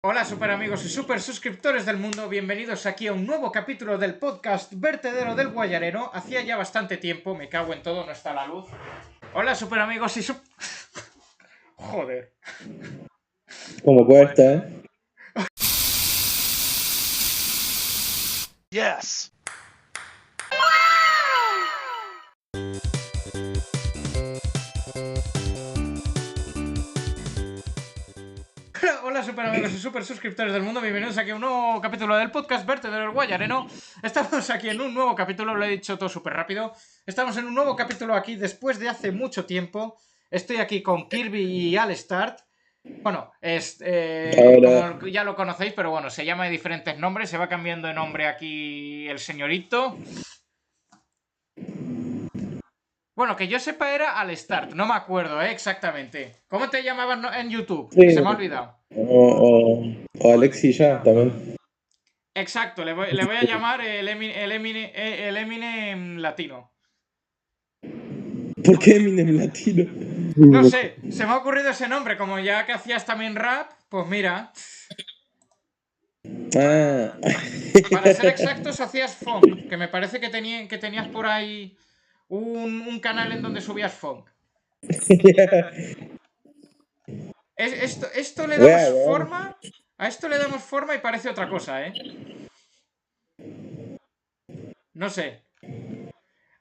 Hola super amigos y super suscriptores del mundo, bienvenidos aquí a un nuevo capítulo del podcast Vertedero del Guayareno. Hacía ya bastante tiempo, me cago en todo, no está la luz. Hola super amigos y Joder. Como cuesta, ¿eh? Yes. Hola super amigos y super suscriptores del mundo, bienvenidos aquí a un nuevo capítulo del podcast Vertedero del Guayareno. Estamos aquí en un nuevo capítulo, lo he dicho todo súper rápido. Estamos en un nuevo capítulo aquí después de hace mucho tiempo. Estoy aquí con Kirby y Alestart. Bueno, como ya lo conocéis, pero bueno, se llama de diferentes nombres, se va cambiando de nombre aquí el señorito. Bueno, que yo sepa era Alestart, no me acuerdo, exactamente. ¿Cómo te llamaban en YouTube? Sí, Se me ha olvidado. o Alexi ya también. Exacto, le voy a llamar el Eminem latino. ¿Por qué Eminem latino? No sé, se me ha ocurrido ese nombre, como ya que hacías también rap, pues mira. Ah. Para ser exactos, hacías funk, que me parece que tenías por ahí un canal en donde subías funk. Esto le damos forma. A esto le damos forma y parece otra cosa, ¿eh? No sé.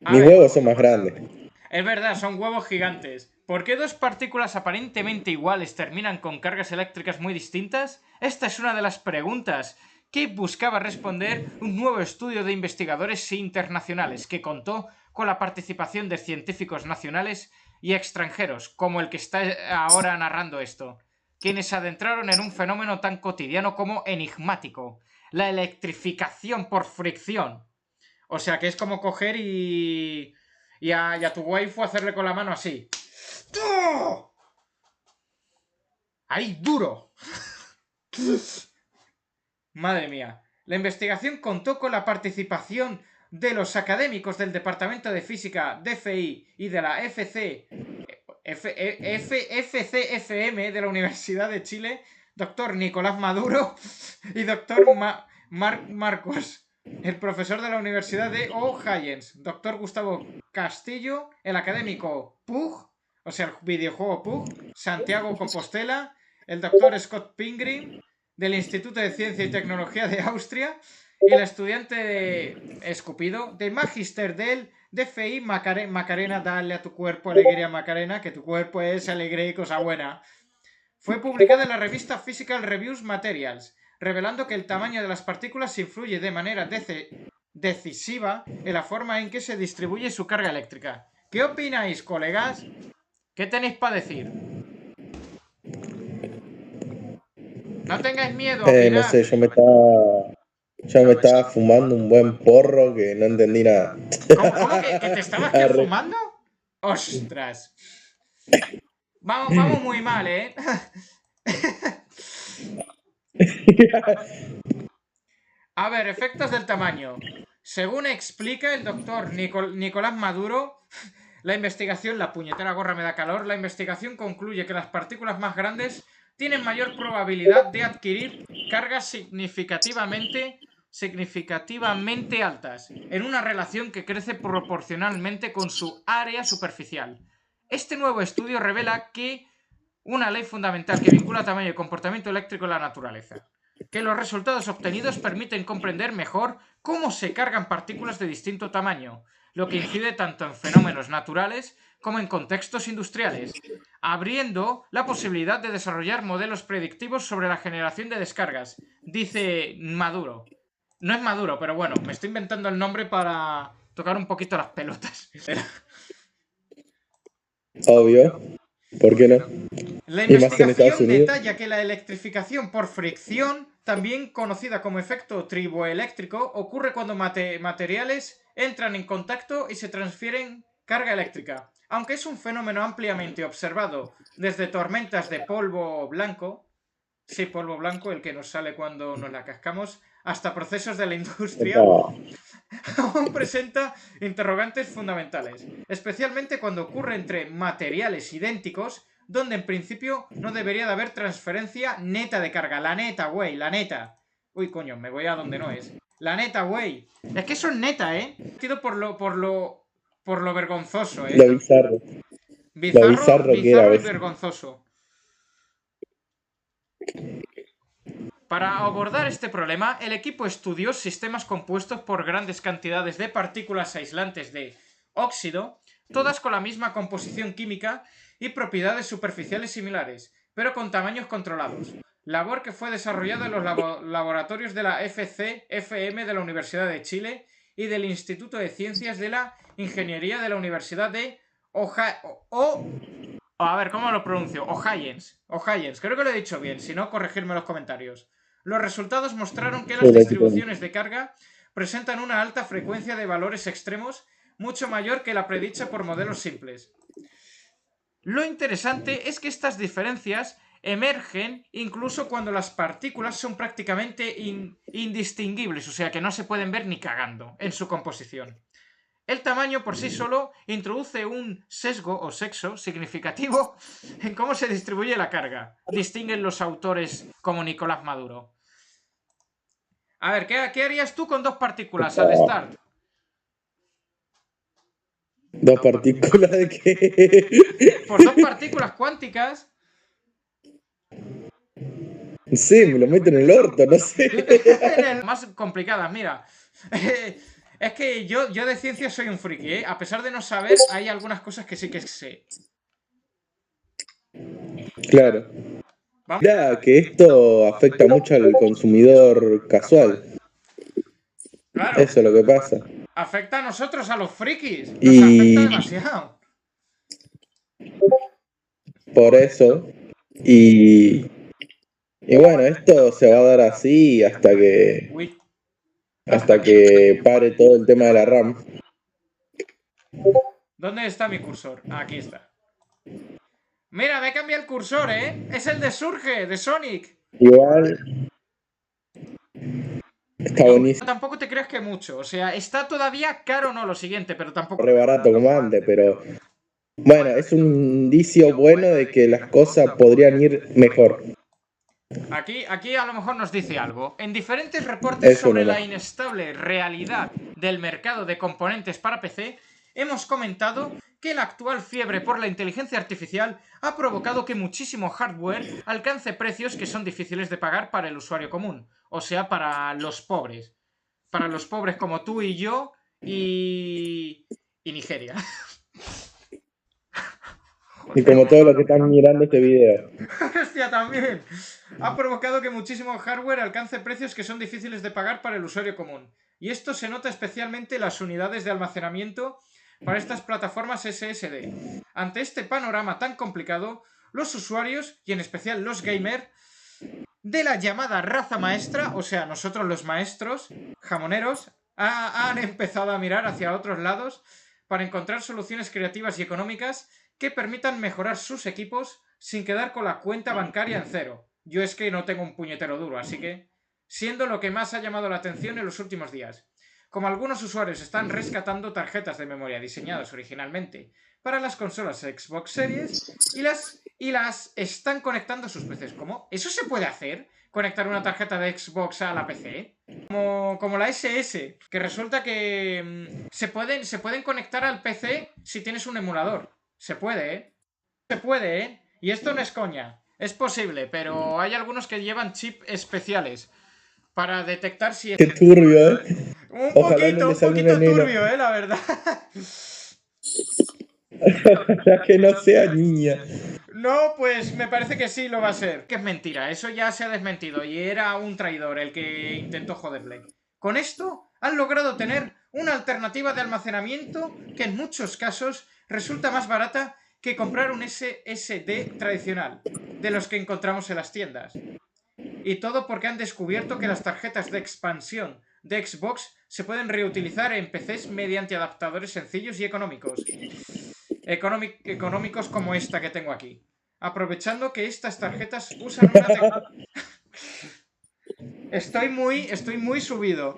Mis huevos son más grandes. Es verdad, son huevos gigantes. ¿Por qué dos partículas aparentemente iguales terminan con cargas eléctricas muy distintas? Esta es una de las preguntas que buscaba responder un nuevo estudio de investigadores internacionales que contó con la participación de científicos nacionales y extranjeros, como el que está ahora narrando esto, quienes se adentraron en un fenómeno tan cotidiano como enigmático, la electrificación por fricción. O sea que es como coger y a tu waifu hacerle con la mano así. ¡Oh! ¡Ahí, duro! Madre mía. La investigación contó con la participación de los académicos del Departamento de Física DFI y de la FCFM de la Universidad de Chile, doctor Nicolás Maduro y doctor Marcos, el profesor de la Universidad de O'Higgins, doctor Gustavo Castillo, el académico Pug, o sea, el videojuego Pug, Santiago Compostela, el doctor Scott Pilgrim, del Instituto de Ciencia y Tecnología de Austria, y el estudiante de Escupido, de Magister del DFI Macarena, dale a tu cuerpo alegría Macarena, que tu cuerpo es alegría y cosa buena. Fue publicada en la revista Physical Reviews Materials, revelando que el tamaño de las partículas influye de manera decisiva en la forma en que se distribuye su carga eléctrica. ¿Qué opináis, colegas? ¿Qué tenéis para decir? No tengáis miedo a opinar. No sé, yo me estaba fumando un buen porro que no entendí nada. ¿Cómo que te estabas fumando? ¡Ostras! Vamos muy mal, ¿eh? A ver, efectos del tamaño. Según explica el doctor Nicolás Maduro, la investigación, la puñetera gorra me da calor, la investigación concluye que las partículas más grandes tienen mayor probabilidad de adquirir cargas significativamente altas, en una relación que crece proporcionalmente con su área superficial. Este nuevo estudio revela que una ley fundamental que vincula tamaño y comportamiento eléctrico en la naturaleza. Que los resultados obtenidos permiten comprender mejor cómo se cargan partículas de distinto tamaño, lo que incide tanto en fenómenos naturales como en contextos industriales, abriendo la posibilidad de desarrollar modelos predictivos sobre la generación de descargas, dice Maduro. No es Maduro, pero bueno, me estoy inventando el nombre para tocar un poquito las pelotas. Obvio. ¿Por qué no? La Y más en Estados investigación Unidos. detalla que la electrificación por fricción, también conocida como efecto triboeléctrico, ocurre cuando materiales entran en contacto y se transfieren carga eléctrica. Aunque es un fenómeno ampliamente observado desde tormentas de polvo blanco, sí, polvo blanco, el que nos sale cuando nos la cascamos, hasta procesos de la industria, aún presenta interrogantes fundamentales, especialmente cuando ocurre entre materiales idénticos donde en principio no debería de haber transferencia neta de carga. La neta, güey, la neta. Uy, coño, me voy a donde no es. La neta, güey. Es que eso es neta, ¿eh? Por lo vergonzoso, ¿eh? Lo bizarro. Lo bizarro que era a Bizarro y veces. vergonzoso. Para abordar este problema, el equipo estudió sistemas compuestos por grandes cantidades de partículas aislantes de óxido, todas con la misma composición química y propiedades superficiales similares, pero con tamaños controlados. Labor que fue desarrollada en los laboratorios de la FCFM de la Universidad de Chile y del Instituto de Ciencias de la Ingeniería de la Universidad de a ver, ¿cómo lo pronuncio? Ohayens, creo que lo he dicho bien, si no, corregirme en los comentarios. Los resultados mostraron que las distribuciones de carga presentan una alta frecuencia de valores extremos, mucho mayor que la predicha por modelos simples. Lo interesante es que estas diferencias emergen incluso cuando las partículas son prácticamente indistinguibles, o sea que no se pueden ver ni cagando en su composición. El tamaño por sí solo introduce un sesgo o sexo significativo en cómo se distribuye la carga, distinguen los autores como Nicolás Maduro. A ver, ¿qué harías tú con dos partículas al start? ¿Dos partículas de qué? Por dos partículas cuánticas. Sí, me lo meto en el orto, no sé. Más complicadas, mira. Es que yo de ciencia soy un friki, ¿eh? A pesar de no saber, hay algunas cosas que sí que sé. Claro. Mira que esto afecta mucho al consumidor casual. Claro. Eso es lo que pasa. Afecta a nosotros, a los frikis. Nos afecta demasiado. Por eso. Y bueno, esto se va a dar así hasta que pare todo el tema de la RAM. ¿Dónde está mi cursor? Aquí está. Mira, me cambia el cursor, ¿eh? Es el de Surge, de Sonic. Igual. Está buenísimo. Tampoco te creas que mucho. O sea, está todavía caro, no lo siguiente, pero tampoco. Re barato como antes, pero. Bueno, es un indicio bueno de que las cosas podrían ir mejor. Aquí a lo mejor nos dice algo. En diferentes reportes sobre la inestable realidad del mercado de componentes para PC, hemos comentado que la actual fiebre por la inteligencia artificial ha provocado que muchísimo hardware alcance precios que son difíciles de pagar para el usuario común. O sea, para los pobres. Para los pobres como tú y yo y Nigeria. Y como todos los que están mirando este video. Hostia, también. Ha provocado que muchísimo hardware alcance precios que son difíciles de pagar para el usuario común. Y esto se nota especialmente en las unidades de almacenamiento para estas plataformas SSD. Ante este panorama tan complicado, los usuarios, y en especial los gamers, de la llamada raza maestra, o sea, nosotros los maestros, jamoneros, han empezado a mirar hacia otros lados para encontrar soluciones creativas y económicas que permitan mejorar sus equipos sin quedar con la cuenta bancaria en cero. Yo es que no tengo un puñetero duro, así que... Siendo lo que más ha llamado la atención en los últimos días. Como algunos usuarios están rescatando tarjetas de memoria diseñadas originalmente para las consolas Xbox Series y las están conectando a sus PCs. ¿Cómo? ¿Eso se puede hacer? ¿Conectar una tarjeta de Xbox a la PC? Como la SS, que resulta que se pueden conectar al PC si tienes un emulador. Se puede, ¿eh? Se puede, ¿eh? Y esto no es coña. Es posible, pero hay algunos que llevan chips especiales para detectar si... Qué turbio, ¿eh? Un Ojalá no le salga poquito una nena. turbio, la verdad. Ojalá que no sea niña. No, pues me parece que sí lo va a ser. Que es mentira, eso ya se ha desmentido y era un traidor el que intentó joderle. Con esto han logrado tener una alternativa de almacenamiento que en muchos casos resulta más barata que comprar un SSD tradicional, de los que encontramos en las tiendas. Y todo porque han descubierto que las tarjetas de expansión de Xbox se pueden reutilizar en PCs mediante adaptadores sencillos y económicos. Económicos como esta que tengo aquí. Aprovechando que estas tarjetas usan una... Estoy muy subido.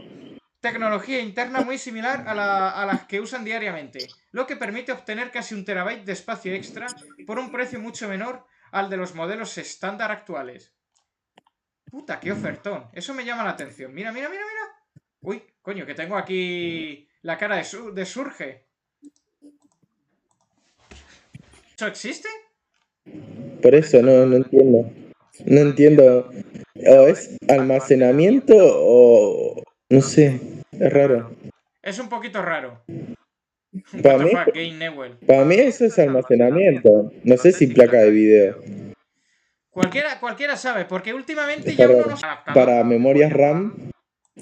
tecnología interna muy similar a las que usan diariamente, lo que permite obtener casi 1 terabyte de espacio extra por un precio mucho menor al de los modelos estándar actuales. Puta, qué ofertón. Eso me llama la atención. Mira, mira, mira, mira. Uy, coño, que tengo aquí la cara de Surge. ¿Eso existe? Por eso no entiendo. No entiendo. O es almacenamiento o no sé. Es raro. Es un poquito raro. What Para the mí, fuck, Game Newell. para mí eso es almacenamiento. No sé si placa de video. Cualquiera sabe, porque últimamente Está ya uno raro. no se adapta. Para memorias RAM,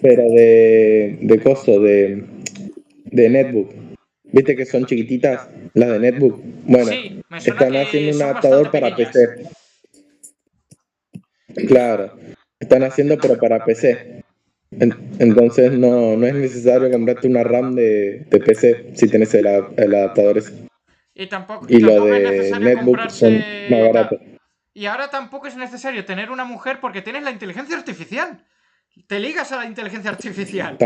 pero de coso, de netbook. ¿Viste que son chiquititas las de netbook? Bueno, Sí, me suena están que haciendo un son adaptador bastante para pequeñas. PC. Claro, están haciendo pero para PC. Entonces no es necesario comprarte una RAM de PC si tenés el adaptador ese. Y Y lo tampoco es de necesario netbook son más comprarse. baratos. Y ahora tampoco es necesario tener una mujer porque tienes la inteligencia artificial. Te ligas a la inteligencia artificial.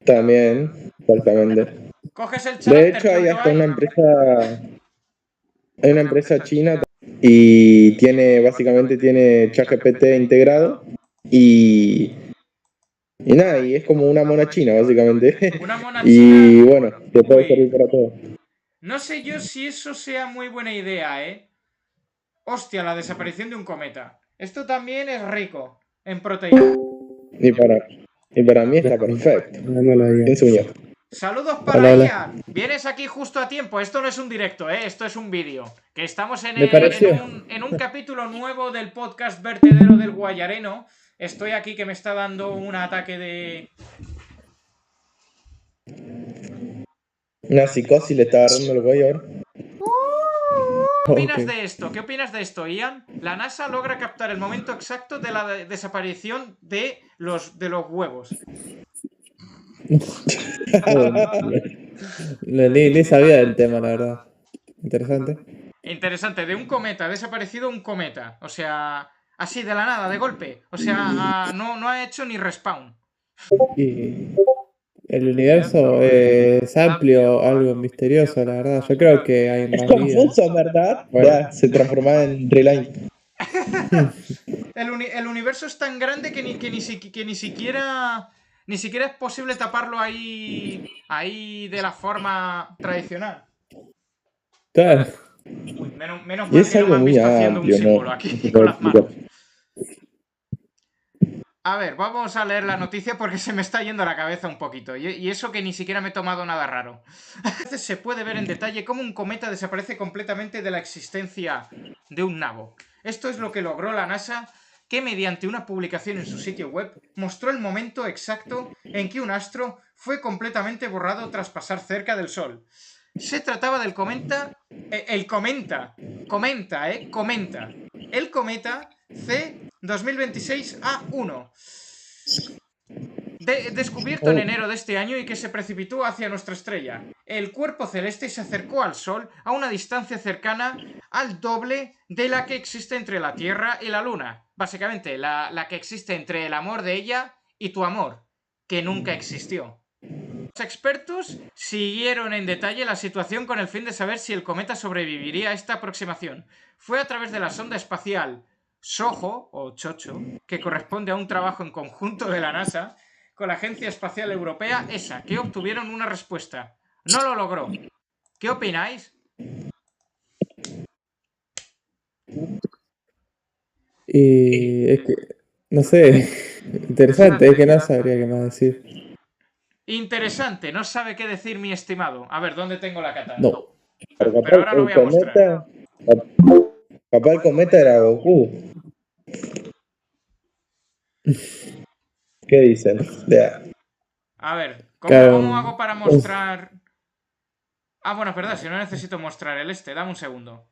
También, exactamente. Coges el De character hecho, hay hasta hay una empresa china y básicamente tiene ChatGPT integrado y nada, y es como una mona china, básicamente. una mona Y china. bueno, te puede servir Uy, para todo. no sé yo si eso sea muy buena idea, ¿eh? Hostia, la desaparición de un cometa. Esto también es rico en proteína. Y para mí está perfecto. ¿Quién se unió? Saludos para Ian. Vienes aquí justo a tiempo. Esto no es un directo, esto es un vídeo. Que estamos Me pareció. en un capítulo nuevo del podcast Vertedero del Guayareno. Estoy aquí que me está dando un ataque de. Una psicosis le está agarrando el cuello ahora. ¿Qué opinas Ok. de esto? ¿Qué opinas de esto, Ian? La NASA logra captar el momento exacto de la desaparición de los huevos. Ni sabía del tema, la verdad. Interesante. Interesante, de un cometa, ha desaparecido un cometa. O sea, así de la nada, de golpe. O sea, no ha hecho ni respawn. Y el universo es amplio, algo misterioso, la verdad. Yo creo que hay Es más vida. confuso, ¿verdad? Bueno. Ya, se transformaba en Reline. El universo es tan grande que ni siquiera es posible taparlo ahí de la forma tradicional. Claro. Uy, menos Y mal es que no me algo han muy visto haciendo un amplio, símbolo ¿no? aquí con las manos. A ver, vamos a leer la noticia porque se me está yendo la cabeza un poquito. Y eso que ni siquiera me he tomado nada raro. A veces se puede ver en detalle cómo un cometa desaparece completamente de la existencia de un nabo. Esto es lo que logró la NASA, que mediante una publicación en su sitio web mostró el momento exacto en que un astro fue completamente borrado tras pasar cerca del Sol. Se trataba del cometa. El cometa C 2026 A1. Descubierto en enero de este año y que se precipitó hacia nuestra estrella. El cuerpo celeste se acercó al Sol a una distancia cercana al doble de la que existe entre la Tierra y la Luna. Básicamente, la que existe entre el amor de ella y tu amor, que nunca existió. Los expertos siguieron en detalle la situación con el fin de saber si el cometa sobreviviría a esta aproximación. Fue a través de la sonda espacial SOHO, o Chocho, que corresponde a un trabajo en conjunto de la NASA con la Agencia Espacial Europea, ESA, que obtuvieron una respuesta. No lo logró. ¿Qué opináis? Y es que, no sé, interesante, es que no sabría qué más decir. Interesante, no sabe qué decir mi estimado. A ver, ¿dónde tengo la katana? No. Pero ahora lo voy a mostrar. Capaz el cometa era Goku. ¿Qué dicen? Ya. A ver, Claro. ¿cómo hago para mostrar...? Ah, bueno, es verdad, si no necesito mostrar el dame un segundo.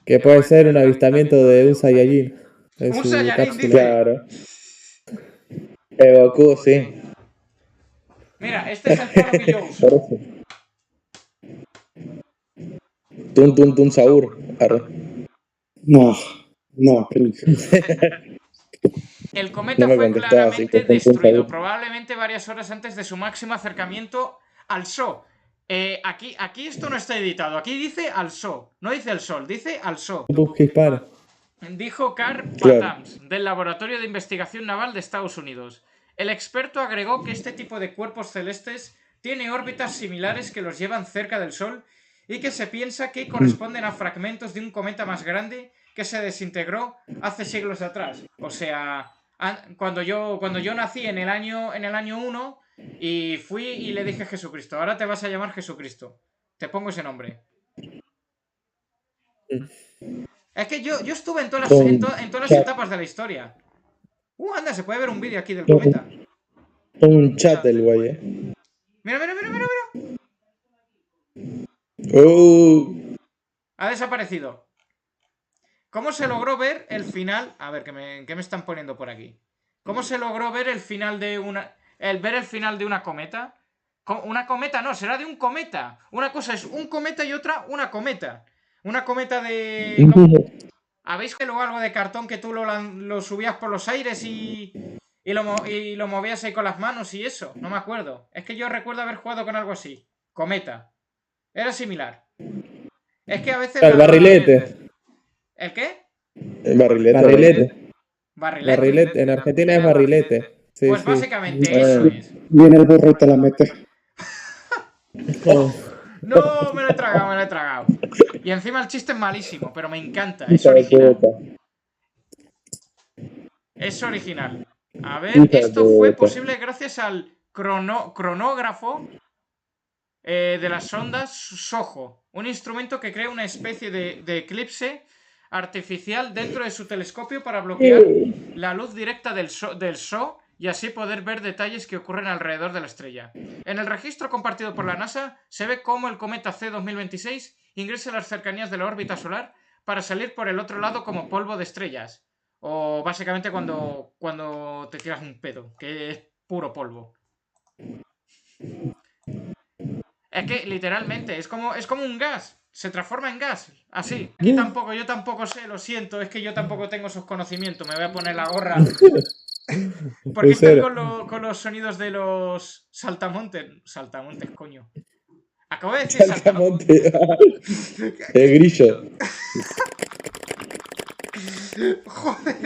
Que puede ser un avistamiento de un Saiyajin en Un su Saiyajin, cápsula. dice. Claro. Goku, sí. Mira, este es el faro que yo uso. Por eso. Tun Saur. Arre. No, Chris. El cometa No me fue contestó, así que claramente fue un punto destruido, ahí. probablemente varias horas antes de su máximo acercamiento al Sol. Aquí esto no está editado, aquí dice al Sol, no dice el Sol, dice al Sol. Busca hispano. Dijo Carl Claro. Patams, del Laboratorio de Investigación Naval de Estados Unidos. El experto agregó que este tipo de cuerpos celestes tiene órbitas similares que los llevan cerca del Sol y que se piensa que corresponden a fragmentos de un cometa más grande que se desintegró hace siglos atrás. O sea, cuando yo nací en el año 1 y fui y le dije a Jesucristo, ahora te vas a llamar Jesucristo. Te pongo ese nombre. Es que yo estuve en todas las etapas de la historia. Anda, se puede ver un vídeo aquí del cometa. Un chat el güey, Mira, mira, mira, mira, mira. Ha desaparecido. ¿Cómo se logró ver el final? A ver, ¿qué me están poniendo por aquí? ¿Cómo se logró ver el final de una... ver el final de una cometa? Una cometa no, será de un cometa. Una cosa es un cometa y otra una cometa. Una cometa de... ¿Habéis visto algo de cartón que tú lo subías por los aires y lo movías ahí con las manos y eso? No me acuerdo. Es que yo recuerdo haber jugado con algo así. Cometa. Era similar. Es que a veces... El barrilete. ¿El qué? El barrilete. Barrilete. Barrilete. Barrilete. En Argentina es barrilete. Sí, Pues sí. básicamente eso es. Viene el burro y te la mete. Oh, No, me lo he tragado, me lo he tragado. Y encima el chiste es malísimo, pero me encanta. Es Hija de original. puta. Es original. A ver, Hija de esto fue puta. posible gracias al cronógrafo de las sondas SOHO, un instrumento que crea una especie de eclipse artificial dentro de su telescopio para bloquear la luz directa del Sol y así poder ver detalles que ocurren alrededor de la estrella. En el registro compartido por la NASA se ve cómo el cometa C 2026 ingresa a las cercanías de la órbita solar para salir por el otro lado como polvo de estrellas. O básicamente cuando te tiras un pedo, que es puro polvo. Es que literalmente es como un gas. Se transforma en gas. Así. Aquí yo tampoco sé, lo siento. Es que yo tampoco tengo esos conocimientos. Me voy a poner la gorra. Porque estoy con los sonidos de los saltamontes. Saltamontes, coño. Acabo de decir saltamontes. Saltamonte. El grillo. Joder.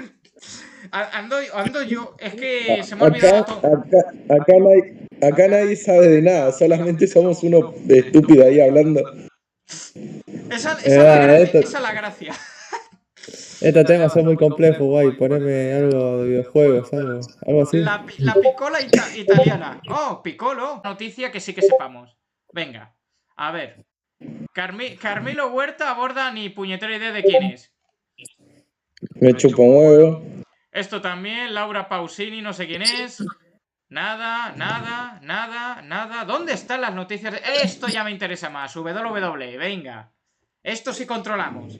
Ando yo. Es que se me ha olvidado todo. Acá nadie sabe de nada, solamente somos uno estúpido ahí hablando. Esa es la gracia. Estos temas son muy complejos, guay. Poneme algo de videojuegos, algo así. La picola italiana. Oh, Piccolo. Noticia que sí que sepamos. Venga, a ver. Carmelo Huerta aborda ni puñetera idea de quién es. Me chupo un huevo. Esto también, Laura Pausini, no sé quién es. Nada. ¿Dónde están las noticias? Esto ya me interesa más. WWE, venga. Esto sí controlamos.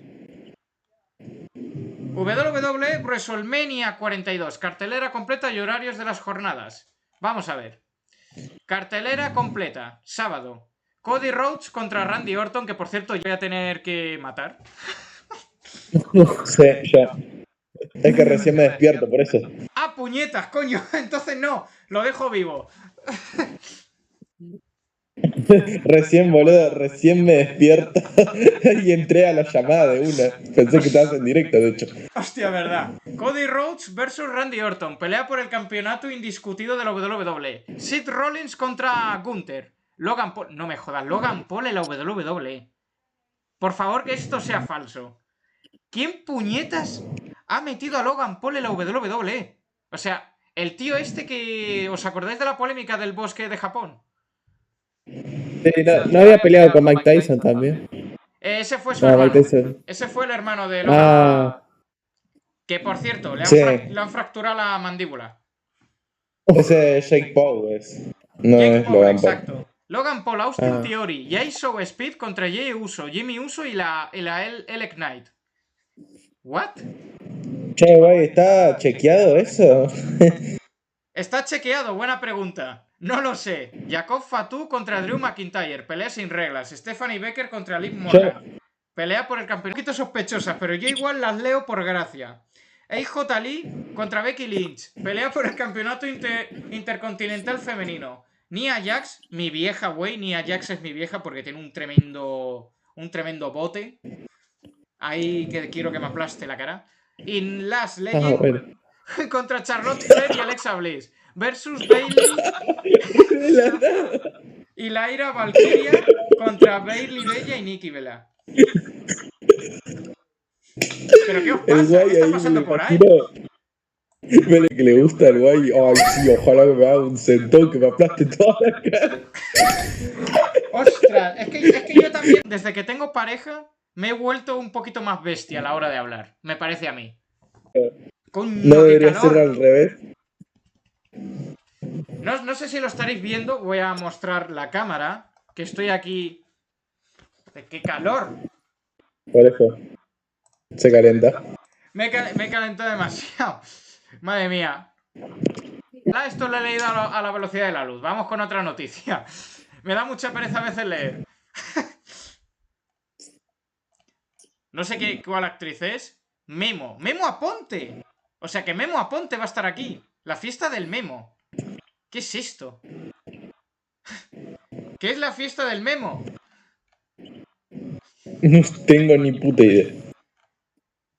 WWE WrestleMania 42. Cartelera completa y horarios de las jornadas. Vamos a ver. Cartelera completa. Sábado. Cody Rhodes contra Randy Orton, que por cierto yo voy a tener que matar. Sí, ya. Es que recién me despierto, por eso. ¡Ah, puñetas, coño! Entonces no, lo dejo vivo. Recién, boludo, recién me despierto y entré a la llamada de una. Pensé que estabas en directo, de hecho. Hostia, verdad. Cody Rhodes versus Randy Orton. Pelea por el campeonato indiscutido de la WWE. Seth Rollins contra Gunther. Logan Paul. No me jodas, Logan Paul en la WWE. Por favor, que esto sea falso. ¿Quién puñetas ha metido a Logan Paul en la WWE? O sea, el tío este que... ¿Os acordáis de la polémica del bosque de Japón? Sí, no había peleado con Mike Tyson también. Ese fue su No, hermano. Mike Tyson. Ese fue el hermano de Logan. Ah, Que por cierto, le Sí. han fracturado la mandíbula. Ese es Jake Paul, es. No Jake es Paul, Logan Paul. exacto. Logan Paul, Austin Ah. Theory, Jay Show Speed contra Jey Uso, Jimmy Uso y la LA Knight. ¿What? Che, güey, ¿está chequeado eso? Está chequeado, buena pregunta. No lo sé. Jacob Fatu contra Drew McIntyre, pelea sin reglas. Stephanie Becker contra Liv Morgan. Pelea por el campeonato. Un poquito sospechosas, pero yo igual las leo por gracia. AJ Lee contra Becky Lynch. Pelea por el campeonato intercontinental femenino. Nia Jax, mi vieja, güey. Nia Jax es mi vieja porque tiene un tremendo bote. Ahí que quiero que me aplaste la cara. Y Last Legend bueno. contra Charlotte Flair y Alexa Bliss. Versus Bayley y Lyra Valkyria contra Bayley Bella y Nikki Bella. ¿Pero qué os El pasa? guay ¿Qué está ahí pasando me por ahí? imagino. Vele que le gusta al guay. Ay, sí, ojalá que me haga un sentón que me aplaste toda la cara. Ostras, es que yo también, desde que tengo pareja, me he vuelto un poquito más bestia a la hora de hablar. Me parece a mí. Coño, No qué debería calor. ser al revés. No sé si lo estaréis viendo. Voy a mostrar la cámara. Que estoy aquí. ¡Qué calor! Por eso. Se calienta. Me he calentado demasiado. Madre mía. Esto lo he leído a la velocidad de la luz. Vamos con otra noticia. Me da mucha pereza a veces leer. No sé cuál actriz es. Memo. ¡Memo Aponte! O sea que Memo Aponte va a estar aquí. La fiesta del Memo. ¿Qué es esto? ¿Qué es la fiesta del Memo? No tengo ni puta idea.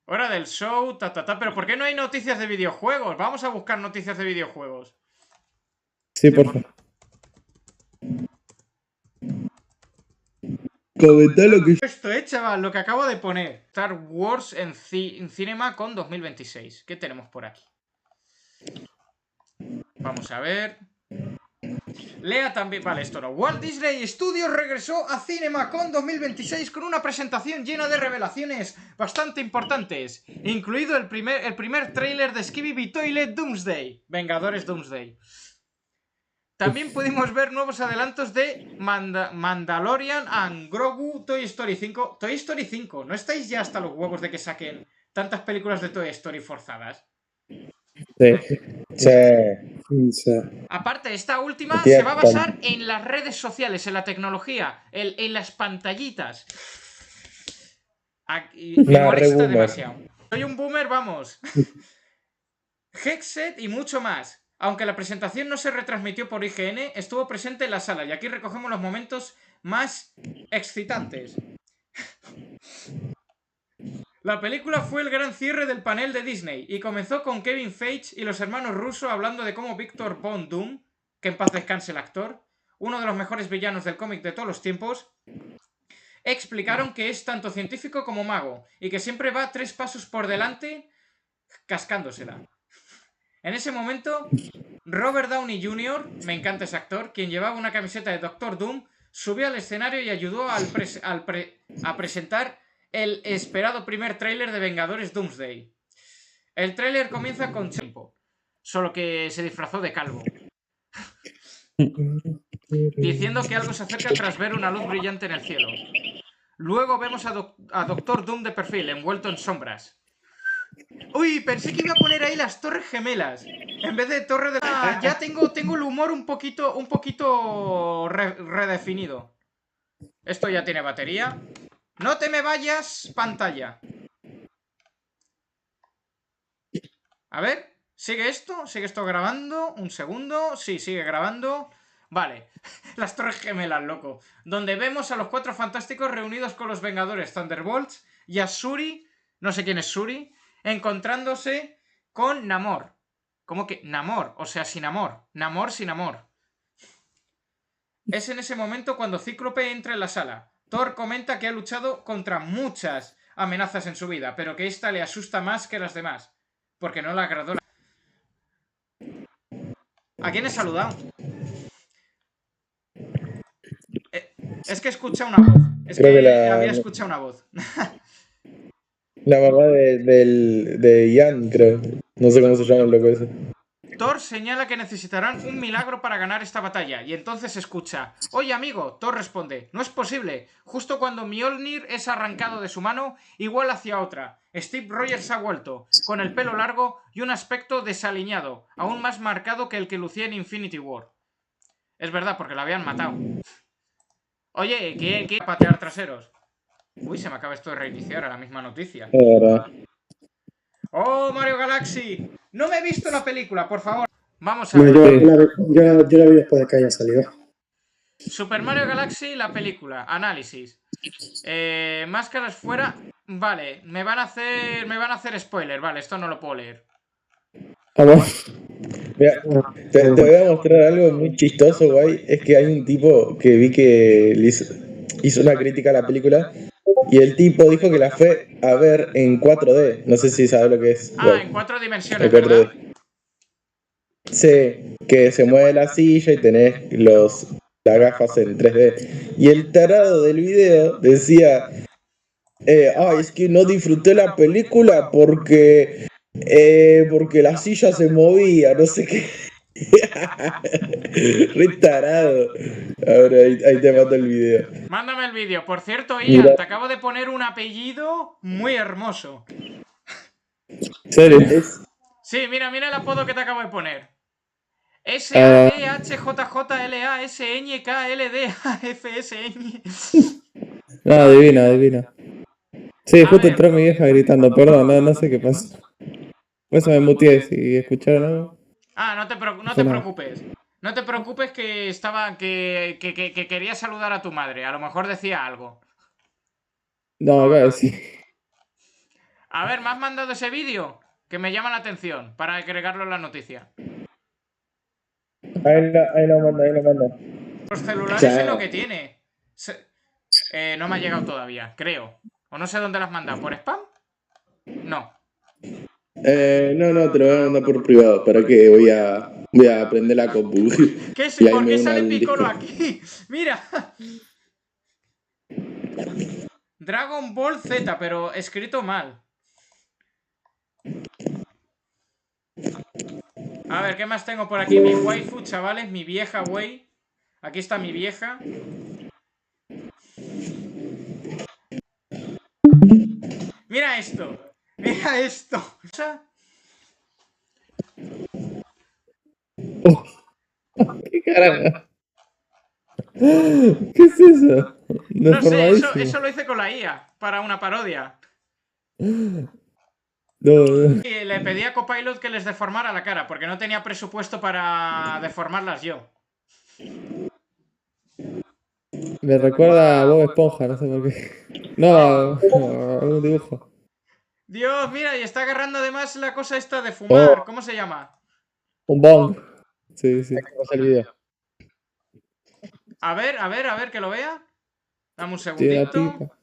Hora del show, pero ¿por qué no hay noticias de videojuegos? Vamos a buscar noticias de videojuegos. Sí, por favor. Comentá lo que Esto, chaval, lo que acabo de poner. Star Wars en CinemaCon 2026. ¿Qué tenemos por aquí? Vamos a ver. Lea también... Vale, esto no. Walt Disney Studios regresó a CinemaCon 2026 con una presentación llena de revelaciones bastante importantes, incluido el primer tráiler de Skibidi Toilet Doomsday. Vengadores Doomsday. También pudimos ver nuevos adelantos de Mandalorian and Grogu, Toy Story 5. Toy Story 5, ¿no estáis ya hasta los huevos de que saquen tantas películas de Toy Story forzadas? Sí. Sí. Aparte, esta última Hostia, se va a basar en las redes sociales, en la tecnología, en las pantallitas. Me Nah, molesta re boomer. demasiado. Soy un boomer, vamos. Headset y mucho más. Aunque la presentación no se retransmitió por IGN, estuvo presente en la sala y aquí recogemos los momentos más excitantes. La película fue el gran cierre del panel de Disney y comenzó con Kevin Feige y los hermanos Russo hablando de cómo Victor Von Doom, que en paz descanse el actor, uno de los mejores villanos del cómic de todos los tiempos, explicaron que es tanto científico como mago y que siempre va 3 pasos por delante cascándosela. En ese momento, Robert Downey Jr., me encanta ese actor, quien llevaba una camiseta de Doctor Doom, subió al escenario y ayudó a presentar el esperado primer tráiler de Vengadores Doomsday. El tráiler comienza con Chempo, solo que se disfrazó de calvo, diciendo que algo se acerca tras ver una luz brillante en el cielo. Luego vemos a Doctor Doom de perfil, envuelto en sombras. Uy, pensé que iba a poner ahí las torres gemelas en vez de torre de... ya tengo el humor un poquito redefinido. Esto ya tiene batería. No te me vayas, pantalla. A ver, ¿sigue esto grabando? Un segundo, sí, sigue grabando. Vale, las torres gemelas, loco. Donde vemos a los 4 fantásticos reunidos con los Vengadores Thunderbolts y a Shuri, no sé quién es Shuri, encontrándose con Namor. ¿Cómo que? Namor, o sea, sin amor. Namor sin amor. Es en ese momento cuando Cíclope entra en la sala. Thor comenta que ha luchado contra muchas amenazas en su vida, pero que esta le asusta más que las demás, porque no le agradó la... ¿A quién he saludado? Es que he escuchado una voz. Es Creo que que había escuchado una voz. La mamá de Ian, creo. No sé cómo se llama el loco ese. Thor señala que necesitarán un milagro para ganar esta batalla, y entonces escucha. Oye, amigo, Thor responde. No es posible. Justo cuando Mjolnir es arrancado de su mano, igual hacia otra. Steve Rogers ha vuelto, con el pelo largo y un aspecto desaliñado, aún más marcado que el que lucía en Infinity War. Es verdad, porque lo habían matado. Oye, ¿quién va a patear traseros? Uy, se me acaba esto de reiniciar a la misma noticia. Es verdad. ¡Oh, Mario Galaxy! No me he visto la película, por favor. Vamos a Bueno, ver. yo la vi después de que haya salido. Super Mario Galaxy, la película. Análisis. Máscaras fuera. Vale, me van a hacer spoiler. Vale, esto no lo puedo leer. Ah, bueno. Mira, te voy a mostrar algo muy chistoso, guay. Es que hay un tipo que vi que le hizo una crítica a la película y el tipo dijo que la fue a ver en 4D. No sé si sabes lo que es. Ah, guay. en 4 En dimensiones, ¿verdad? 4D. Sí, que se mueve la silla y tenés las gafas en 3D. Y el tarado del video decía, ay, es que no disfruté la película porque la silla se movía, no sé qué. Re tarado. Ahora ahí te mando el video. Mándame el vídeo. Por cierto, Mira. Ian, te acabo de poner un apellido muy hermoso. ¿En serio? Sí, mira el apodo que te acabo de poner. Ah. SADHJJLASNKLDAFSN. No, adivina. Sí, A justo ver. entró mi vieja gritando, perdón, no sé qué pasó. Por eso me muteé, si escucharon algo. Ah, no te Nada. preocupes. No te preocupes que quería saludar a tu madre. A lo mejor decía algo. No, acá sí. A ver, ¿me has mandado ese vídeo? Que me llama la atención para agregarlo en la noticia. Ahí lo mando. Los celulares es lo que tiene. No me ha llegado todavía, creo. O no sé dónde las mandan. ¿Por spam? No. No, te lo voy a mandar por privado. Para que voy a aprender la compu. ¿Qué es? Y ahí ¿Por me qué uno sale al Piccolo Discord. aquí? Mira. Dragon Ball Z, pero escrito mal. A ver, ¿qué más tengo por aquí? Mi waifu, chavales, mi vieja wey. Aquí está mi vieja. Mira esto. Mira esto. ¿Qué carajo? ¿Qué es eso? No sé, Deformadísimo. eso lo hice con la IA. Para una parodia. No. Y le pedí a Copilot que les deformara la cara. Porque no tenía presupuesto para deformarlas yo. Me recuerda a Bob Esponja, no sé por qué. No, algún dibujo. Dios, mira, y está agarrando además la cosa esta de fumar. Oh. ¿Cómo se llama? Un bong. Sí. Pasa el video. A ver, que lo vea. Dame un Tiene la segundito. pipa.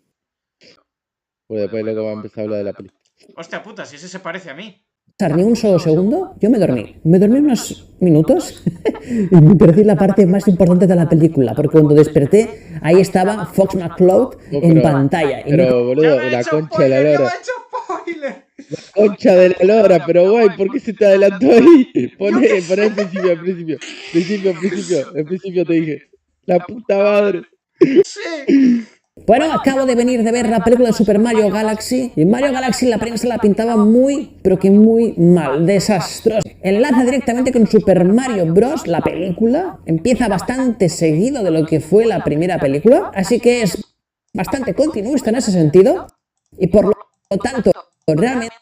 Pues después luego va a empezar a hablar de la película. Hostia puta, si ese se parece a mí. Ni un solo segundo, yo me dormí. Me dormí unos minutos y me perdí la parte más importante de la película, porque cuando desperté, ahí estaba Fox McCloud en pantalla. Y Pero, boludo, Ya me ha la hecho concha de la spoiler, ya me lora. ha hecho spoiler. Concha de la lora, pero guay, ¿por qué se te adelantó ahí? Poné qué sé. al principio, al principio te dije. La puta madre. Sí. bueno, acabo de venir de ver la película de Super Mario Galaxy, y Mario Galaxy la prensa la pintaba muy, pero que muy mal, desastroso. Enlaza directamente con Super Mario Bros. La película empieza bastante seguido de lo que fue la primera película, así que es bastante continuista en ese sentido, y por lo tanto, realmente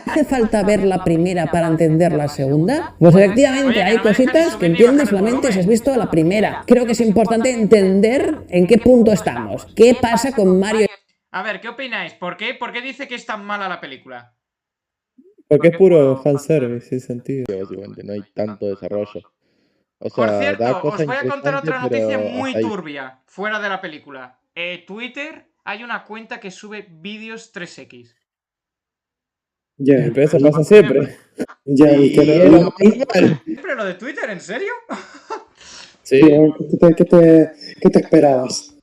¿hace falta ver la primera para entender la segunda? Pues efectivamente Oye, que hay no me dejan ni cositas subir que ni entiendes bajar el solamente si has volumen. visto la primera. Creo que es importante entender en qué punto estamos. ¿Qué pasa con Mario? A ver, ¿qué opináis? ¿Por qué dice que es tan mala la película? Porque es puro fanservice, sin sentido. Básicamente, no hay tanto desarrollo. O Por sea, da cierto, cosas os voy a contar interesantes, otra noticia pero muy hasta ahí. turbia, fuera de la película. Twitter, hay una cuenta que sube vídeos 3X. Ya, Pero eso pasa siempre. ya, Y que es lo normal. ¿Siempre lo de Twitter? ¿En serio? Sí. ¿Qué te esperabas?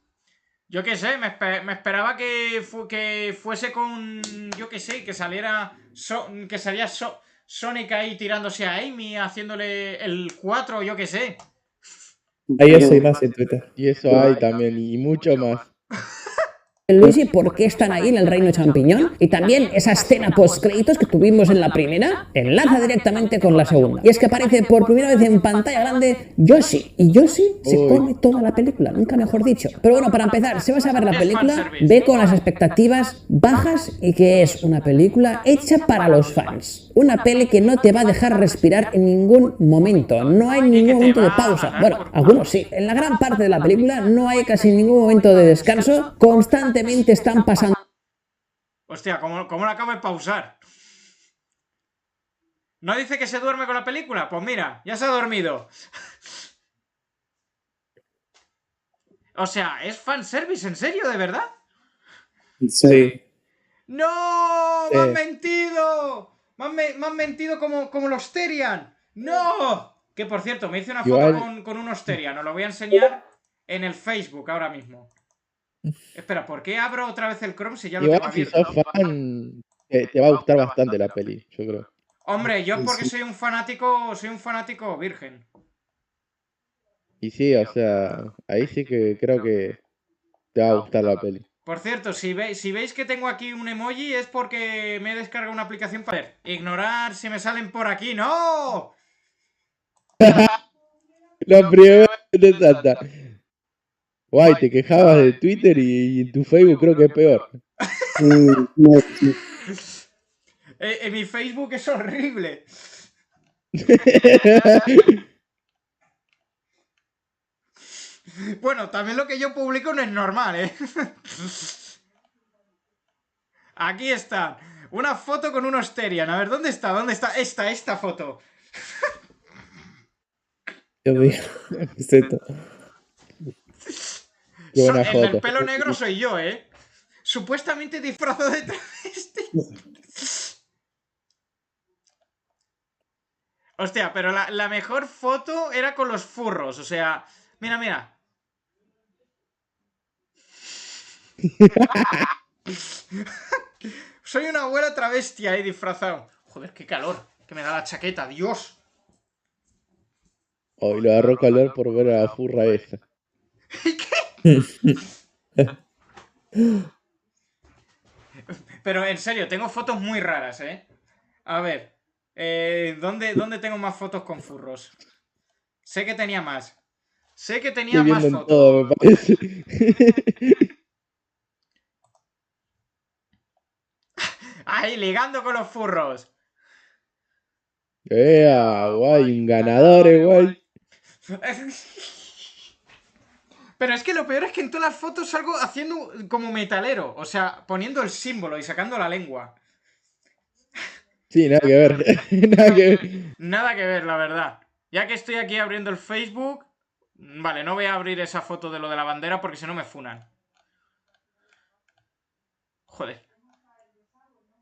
Yo qué sé, me esperaba que fuese con... Yo qué sé, que saliera... que salía Sonic ahí tirándose a Amy, haciéndole el 4, yo qué sé. Hay eso y más en Twitter. Y eso hay también, y mucho más. Luigi, ¿por qué están ahí en el reino champiñón? Y también esa escena post-créditos que tuvimos en la primera enlaza directamente con la segunda. Y es que aparece por primera vez en pantalla grande Yoshi. Y Yoshi se come toda la película, nunca mejor dicho. Pero bueno, para empezar, si vas a ver la película, ve con las expectativas bajas y que es una película hecha para los fans. Una peli que no te va a dejar respirar en ningún momento. No hay ningún momento de pausa. Bueno, algunos sí. En la gran parte de la película no hay casi ningún momento de descanso. Constantemente están pasando. Hostia, ¿cómo lo acabo de pausar? ¿No dice que se duerme con la película? Pues mira, ya se ha dormido. O sea, ¿es fanservice? ¿En serio? ¿De verdad? Sí. ¡No! ¡Me han mentido! ¡Me han mentido como los Terian! ¡No! Que por cierto, me hice una foto con unos Terian. Os lo voy a enseñar en el Facebook ahora mismo. Espera, ¿por qué abro otra vez el Chrome si ya lo tengo Igual si abierto? sos fan, te va a gustar bastante la peli, yo creo. Hombre, yo porque soy un fanático virgen. Y sí, o sea, ahí sí que creo que te va a gustar la peli. Por cierto, si veis que tengo aquí un emoji es porque me he descargado una aplicación para ver. Ignorar si me salen por aquí. ¡No! La primera de Santa. Guay, te quejabas de Twitter y en tu Facebook creo que es peor. No, sí. En mi Facebook es horrible. Bueno, también lo que yo publico no es normal, ¿eh? Aquí está. Una foto con unos Terian. A ver, ¿dónde está? ¿Dónde está? Esta foto. Dios mío. ¿Qué es esto? Qué buena El del foto. pelo negro soy yo, ¿eh? Supuestamente disfrazado de travesti. Hostia, pero la mejor foto era con los furros. O sea, mira, mira. Soy una abuela travesti ahí disfrazado. Joder, qué calor que me da la chaqueta, Dios. Hoy lo agarró calor por ver a la furra esa. Pero en serio, tengo fotos muy raras, ¿eh? A ver. ¿Dónde tengo más fotos con furros? Sé que tenía más. Sé que tenía Estoy más viendo en fotos. todo, me parece. ¡Ay, ligando con los furros! Guay, un ganador, guay. Pero es que lo peor es que en todas las fotos salgo haciendo como metalero. O sea, poniendo el símbolo y sacando la lengua. Sí, nada que ver. Nada que ver. Nada que ver, la verdad. Ya que estoy aquí abriendo el Facebook... Vale, no voy a abrir esa foto de lo de la bandera porque si no me funan. Joder.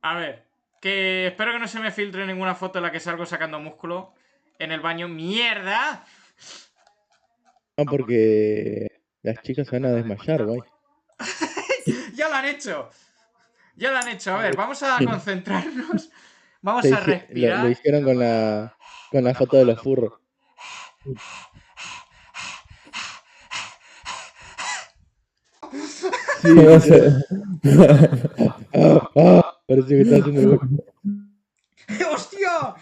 A ver. Que espero que no se me filtre ninguna foto en la que salgo sacando músculo en el baño. ¡Mierda! No, porque las chicas se van a desmayar, guay. ¡Ya lo han hecho! Ya lo han hecho. A ver, vamos a concentrarnos. Vamos a Lo respirar. hicieron con la foto de los furros. Sí, No sé. parece que está haciendo el hueco. ¡Hostia!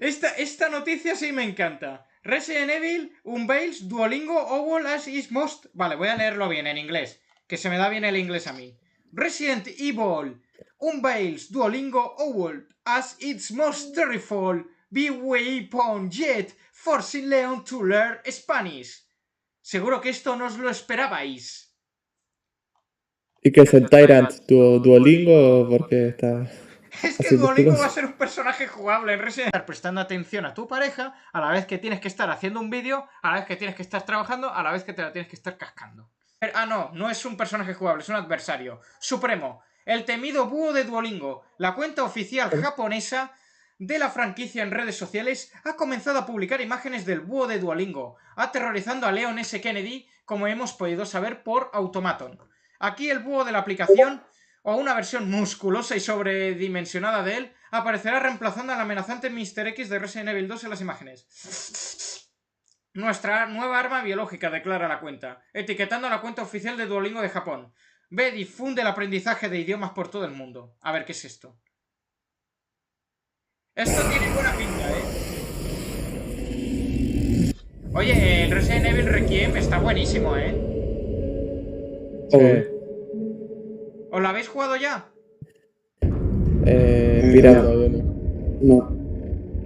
Esta noticia sí me encanta. Resident Evil, Unveils, Duolingo, Owl as is most... Vale, voy a leerlo bien en inglés, que se me da bien el inglés a mí. Resident Evil, Unveils, Duolingo, Owl as its most terrible weapon yet, forcing Leon to learn Spanish. Seguro que esto no os lo esperabais. ¿Y qué es el Tyrant? ¿Duolingo? Porque está Es que haciendo Duolingo puros. va a ser un personaje jugable en Resident Evil. Estar prestando atención a tu pareja a la vez que tienes que estar haciendo un vídeo, a la vez que tienes que estar trabajando, a la vez que te la tienes que estar cascando. Ah, no es un personaje jugable, es un adversario. Supremo, el temido búho de Duolingo, la cuenta oficial japonesa de la franquicia en redes sociales, ha comenzado a publicar imágenes del búho de Duolingo, aterrorizando a Leon S. Kennedy, como hemos podido saber por Automaton. Aquí el búho de la aplicación, o una versión musculosa y sobredimensionada de él, aparecerá reemplazando al amenazante Mr. X de Resident Evil 2 en las imágenes. Nuestra nueva arma biológica, declara la cuenta, etiquetando a la cuenta oficial de Duolingo de Japón. B. Difunde el aprendizaje de idiomas por todo el mundo. A ver, ¿qué es esto? Esto tiene buena pinta, Oye, el Resident Evil Requiem está buenísimo, Sí. ¿Os lo habéis jugado ya? Pirata. No,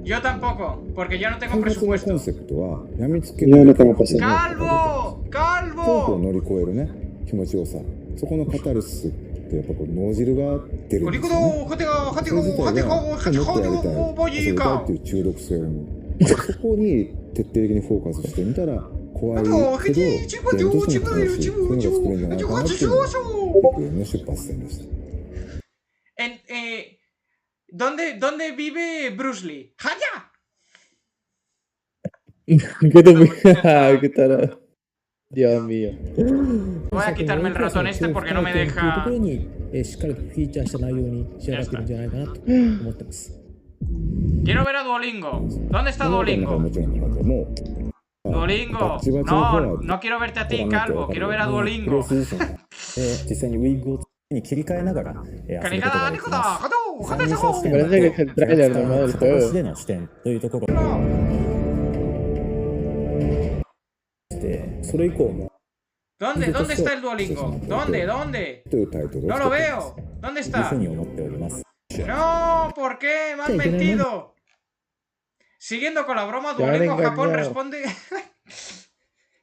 Yo tampoco, porque yo no tengo 開発のコ presupuesto. ンセプトは病みつけ yo no tengo PC. ¡Calvo! 恐怖を ¡Calvo! 乗り越えるね気持ちよさそこのカタルシスってやっぱこう脳汁が出るんですよね ¡Colicudo! ¡Jatego! それ自体が ¡Jatego! もっとやりたい ¡Jatego! 遊びたいっていう中毒性をそこに徹底的にフォーカスしてみたら怖いけどゲームとしても楽しいそういうのが作れるんじゃないかなっていうのが僕の出発点でした ¿Dónde vive Bruce Lee? ¡Haya! ¿Qué te Ay, qué tarado. Dios mío. Voy a quitarme el ratón este porque no me というと deja... ころにしっかりフィーチャーした内容に仕上がってるんじゃないかなと思ってます。 Quiero ver a Duolingo. ¿Dónde está その中 Duolingo? もちろんの中でも Duolingo. バチバチの方 No, は no quiero verte a ti, ご覧になって Calvo. わかる Quiero ver a プレイ Duolingo. ステーション実際にウィッグをに切り替えながら遊ぶことができます ¡Jatego! Parece que es el trailer nomás del 片 juego. 足での視点というところでそれ以降も ¿Dónde está el Duolingo? ¿Dónde? というタイトルを No つ lo けています veo. ¿Dónde という está? ふうに思っております No, ¿por qué? Me han mentido. Siguiendo con la broma, Te han Duolingo Japón engañado. responde...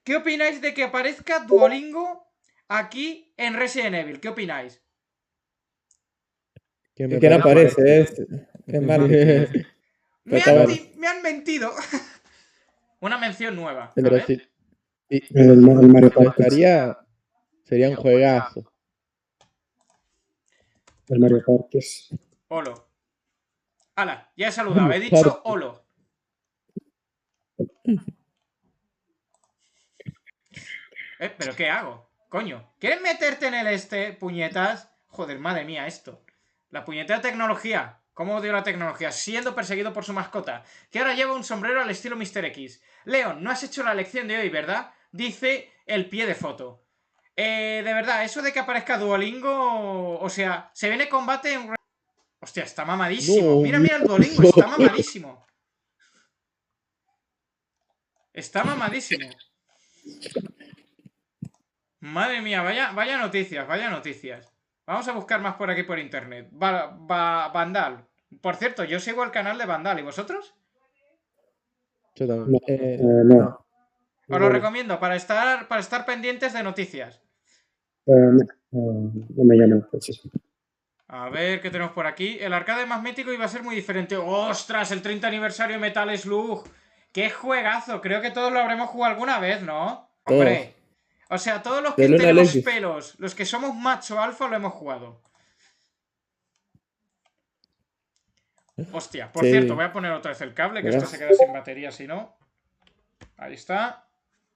¿Qué opináis de que aparezca Duolingo aquí en Resident Evil? ¿Qué opináis? Que no aparece, es marketing. Me han mentido. Una mención nueva. A Pero ver. sí. El Mario Si lo Kart. estaría, sería un juegazo. El Mario Kart. Olo. Ala, ya he saludado. He dicho Olo. ¿Pero qué hago? Coño. ¿Quieres meterte en el este, puñetas? Joder, madre mía, esto. La puñetera tecnología. ¿Cómo odio la tecnología? Siendo perseguido por su mascota, que ahora lleva un sombrero al estilo Mr. X. Leon, no has hecho la lección de hoy, ¿verdad? Dice el pie de foto. De verdad, eso de que aparezca Duolingo... O sea, se viene combate en... Hostia, está mamadísimo. No, Mira el Duolingo, está mamadísimo. Está mamadísimo. Madre mía, vaya noticias, vaya noticias. Vamos a buscar más por aquí por internet. Vandal. Por cierto, yo sigo el canal de Vandal. ¿Y vosotros? Yo también. No. Os lo recomiendo para estar pendientes de noticias. No me llama. A ver, ¿qué tenemos por aquí? El arcade más mítico iba a ser muy diferente. ¡Ostras! El 30 aniversario de Metal Slug. ¡Qué juegazo! Creo que todos lo habremos jugado alguna vez, ¿no? Todos. Hombre. O sea, todos los que Del 1 al tenemos X. pelos, los que somos macho alfa, lo hemos jugado. Hostia, por Sí. cierto, voy a poner otra vez el cable, que esto Verás. se queda sin batería si no. Ahí está.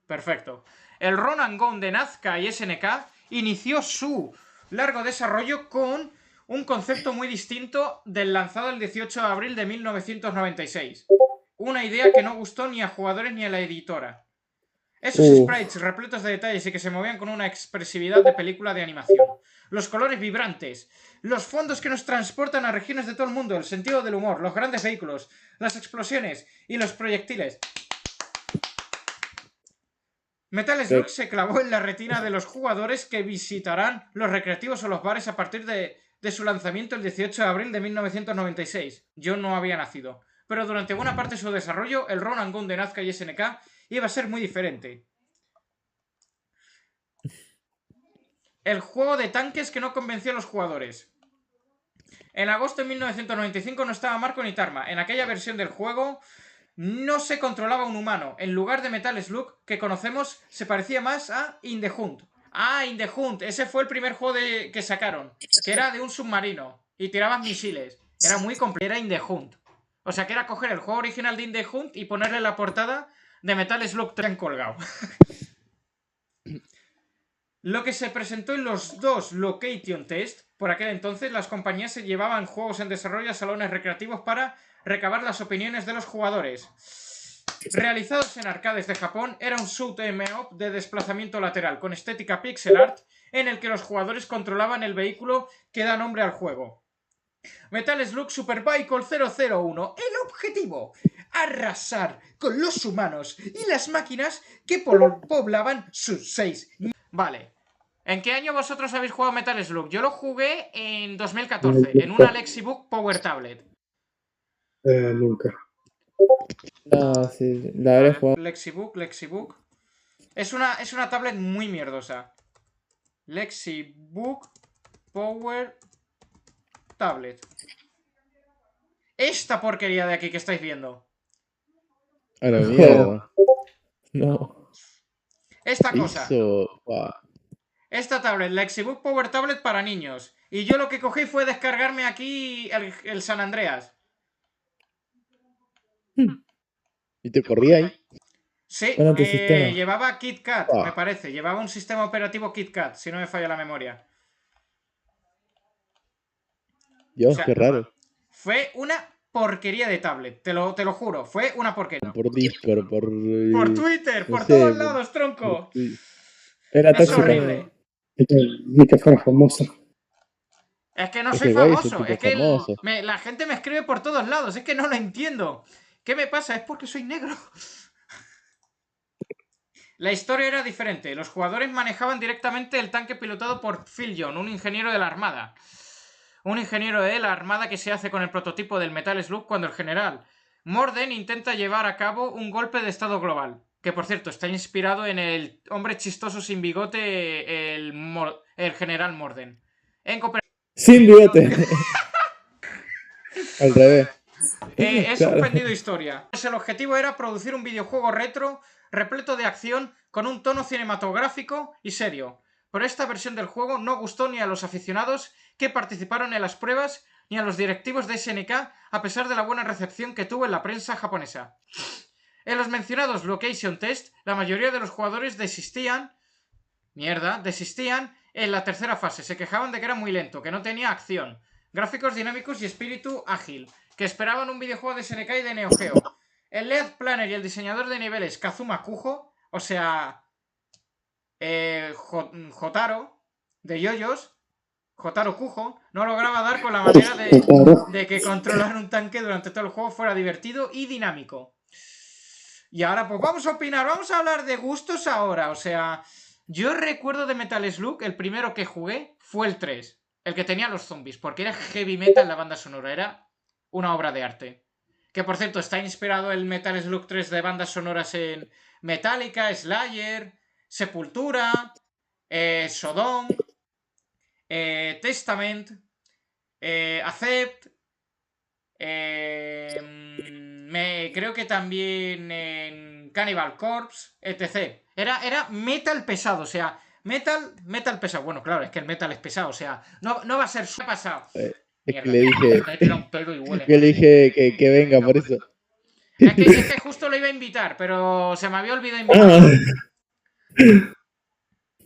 Perfecto. El Run and Gun de Nazca y SNK inició su largo desarrollo con un concepto muy distinto del lanzado el 18 de abril de 1996. Una idea que no gustó ni a jugadores ni a la editora. Esos sprites repletos de detalles y que se movían con una expresividad de película de animación. Los colores vibrantes. Los fondos que nos transportan a regiones de todo el mundo. El sentido del humor. Los grandes vehículos. Las explosiones. Y los proyectiles. Metal Slug se clavó en la retina de los jugadores que visitarán los recreativos o los bares a partir de su lanzamiento el 18 de abril de 1996. Yo no había nacido. Pero durante buena parte de su desarrollo, el Run and Gun de Nazca y SNK iba a ser muy diferente. El juego de tanques que no convenció a los jugadores. En agosto de 1995 no estaba Marco ni Tarma. En aquella versión del juego no se controlaba un humano. En lugar de Metal Slug que conocemos, se parecía más a In the Hunt. Ah, In the Hunt. Ese fue el primer juego que sacaron. Que era de un submarino. Y tirabas misiles. Era muy complejo. Era In the Hunt. O sea que era coger el juego original de In the Hunt y ponerle la portada de Metal Slug 3 colgado. Lo que se presentó en los dos Location Test, por aquel entonces las compañías se llevaban juegos en desarrollo a salones recreativos para recabar las opiniones de los jugadores. Realizados en arcades de Japón, era un shoot 'em up de desplazamiento lateral con estética pixel art en el que los jugadores controlaban el vehículo que da nombre al juego. Metal Slug Super Vehicle 001. El objetivo: arrasar con los humanos y las máquinas que poblaban sus 6. Vale. ¿En qué año vosotros habéis jugado Metal Slug? Yo lo jugué en 2014, en una Lexibook Power Tablet. Nunca. No, sí, la habré jugado. Lexibook. Es una tablet muy mierdosa. Lexibook Power Tablet. Esta porquería de aquí que estáis viendo. A la mierda. No. Esta cosa. Wow. Esta tablet, Lexibook Power Tablet para niños. Y yo lo que cogí fue descargarme aquí el San Andreas. ¿Y te corría ahí? Sí, Bueno, tu sistema. llevaba KitKat, Ah. me parece. Llevaba un sistema operativo KitKat, si no me falla la memoria. Dios, O sea, qué raro. Fue una porquería de tablet, te lo juro. Fue una porquería. Por Discord, por Twitter, no por sé, todos lados, tronco. Era Es tóxico. horrible. Ni que fuera famoso. Es que no Ese soy güey es un famoso. tipo Es que famoso. la gente me escribe por todos lados. Es que no lo entiendo. ¿Qué me pasa? Es porque soy negro. La historia era diferente. Los jugadores manejaban directamente el tanque pilotado por Phil John, un ingeniero de la Armada. Un ingeniero de la Armada que se hace con el prototipo del Metal Slug cuando el general Morden intenta llevar a cabo un golpe de estado global. Que por cierto, está inspirado en el hombre chistoso sin bigote, el general Morden. En Sin bigote. Al revés. He Claro. suspendido historia. Pues el objetivo era producir un videojuego retro repleto de acción con un tono cinematográfico y serio. Pero esta versión del juego no gustó ni a los aficionados que participaron en las pruebas ni a los directivos de SNK, a pesar de la buena recepción que tuvo en la prensa japonesa. En los mencionados Location Test, la mayoría de los jugadores desistían en la tercera fase. Se quejaban de que era muy lento, que no tenía acción, gráficos dinámicos y espíritu ágil, que esperaban un videojuego de SNK y de Neo Geo. El lead planner y el diseñador de niveles Kazuma Kujo, o sea, Jotaro de Yoyos, Jotaro Kujo, no lograba dar con la manera de que controlar un tanque durante todo el juego fuera divertido y dinámico. Y ahora pues vamos a opinar, vamos a hablar de gustos ahora. O sea, yo recuerdo de Metal Slug, el primero que jugué fue el 3, el que tenía los zombies, porque era heavy metal la banda sonora, era una obra de arte. Que por cierto está inspirado el Metal Slug 3 de bandas sonoras en Metallica, Slayer, Sepultura, Sodom, Testament, Accept, creo que también en Cannibal Corpse, etc. Era metal pesado, o sea, metal pesado. Bueno, claro, es que el metal es pesado, o sea, no va a ser súper pasado. Es que le dije, me tira un pedo y huele. que le dije que venga por eso. Es que justo lo iba a invitar, pero se me había olvidado invitar. Bueno.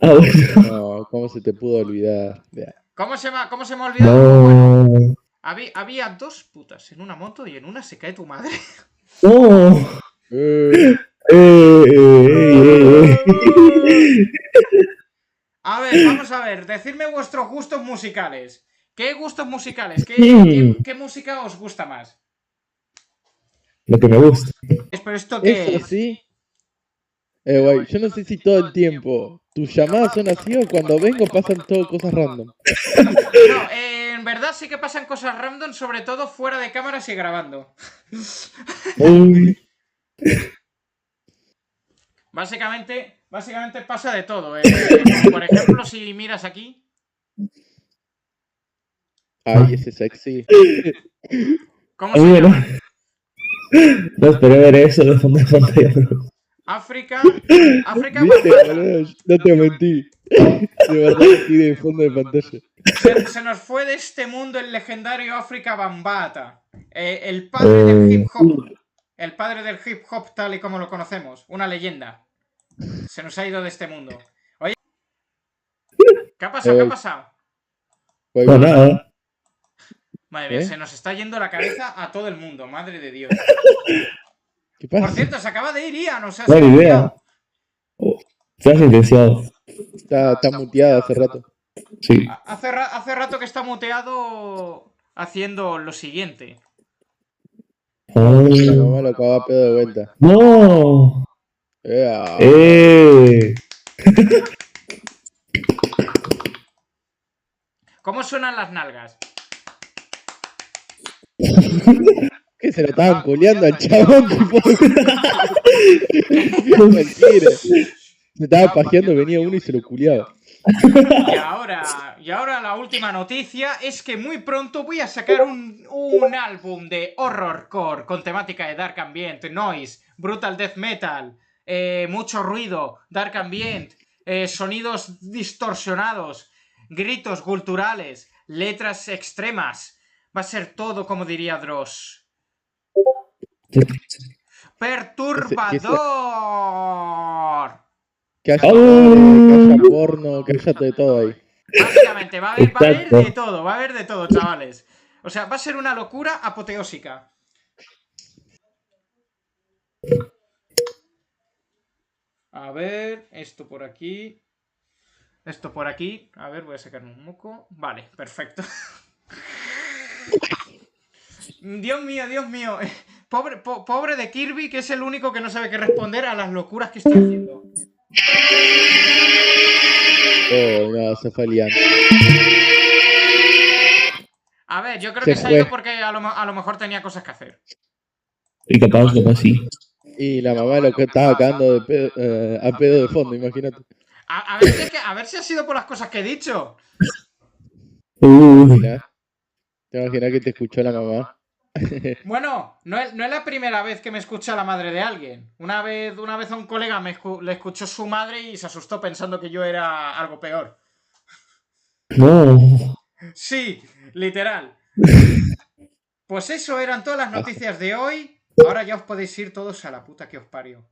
No, ¿cómo se te pudo olvidar? Ya. ¿Cómo se me ha olvidado? Bueno, No. había dos putas en una moto y en una se cae tu madre. No. A ver, vamos a ver, decidme vuestros gustos musicales. ¿Qué gustos musicales? ¿Qué música os gusta más? Lo que me gusta. ¿Pero esto qué Eso es? sí. Guay, yo no sé si todo el tiempo tus llamadas son así o cuando vengo pasan todo cosas random. No, en verdad sí que pasan cosas random, sobre todo fuera de cámaras y grabando. Uy. Básicamente pasa de todo. Por ejemplo, si miras aquí. Ay, ese sexy. ¿Cómo se Bueno. llama? No esperé ver eso de fondo de pantalla, bro. África ¿Viste, Bambata. boludo? No te mentí. De verdad metí de fondo de pantalla. Se nos fue de este mundo el legendario África Bambata. El padre del hip hop. El padre del hip hop tal y como lo conocemos. Una leyenda. Se nos ha ido de este mundo. Oye. ¿Qué ha pasado? ¿Qué ha pasado? Guay, No, guay. nada. Madre mía, ¿Eh? se nos está yendo la cabeza a todo el mundo. Madre de Dios. ¿Qué Por pasa? cierto, se acaba de ir Ian. O sea, No se hay me ha idea. olvidado. Estás silenciado. Está muteado hace rato. Sí. Hace rato que está muteado haciendo lo siguiente. Oh. La mamá lo cagó a pedo de vuelta. ¡No! ¡Eh! ¿Cómo suenan las nalgas? Que se lo estaban coleando al chabón, tipo. Cualquiera. Se estaba pajeando, venía uno y se lo culiaba. Y ahora la última noticia es que muy pronto voy a sacar un álbum de horrorcore con temática de dark ambient, noise, brutal death metal, mucho ruido, dark ambient, sonidos distorsionados, gritos culturales, letras extremas. Va a ser todo, como diría Dross. ¡Perturbador! Que haya que haya porno, que haya de todo ahí. Básicamente, va a haber de todo, chavales. O sea, va a ser una locura apoteósica. A ver, esto por aquí. Esto por aquí. A ver, voy a sacarme un moco. Vale, perfecto. Dios mío, Dios mío. Pobre de Kirby, que es el único que no sabe qué responder a las locuras que estoy haciendo. Oh, no, se fue liando. A ver, yo creo que se ha ido porque a lo mejor tenía cosas que hacer. Y capaz sí. Y la mamá lo que estaba cagando de pedo, a pedo de fondo, imagínate. A ver si ha sido por las cosas que he dicho. ¿Te imaginas que te escuchó la mamá? Bueno, no es la primera vez que me escucha la madre de alguien. Una vez a un colega le escuchó su madre y se asustó pensando que yo era algo peor. No. Sí, literal. Pues eso eran todas las noticias de hoy. Ahora ya os podéis ir todos a la puta que os parió.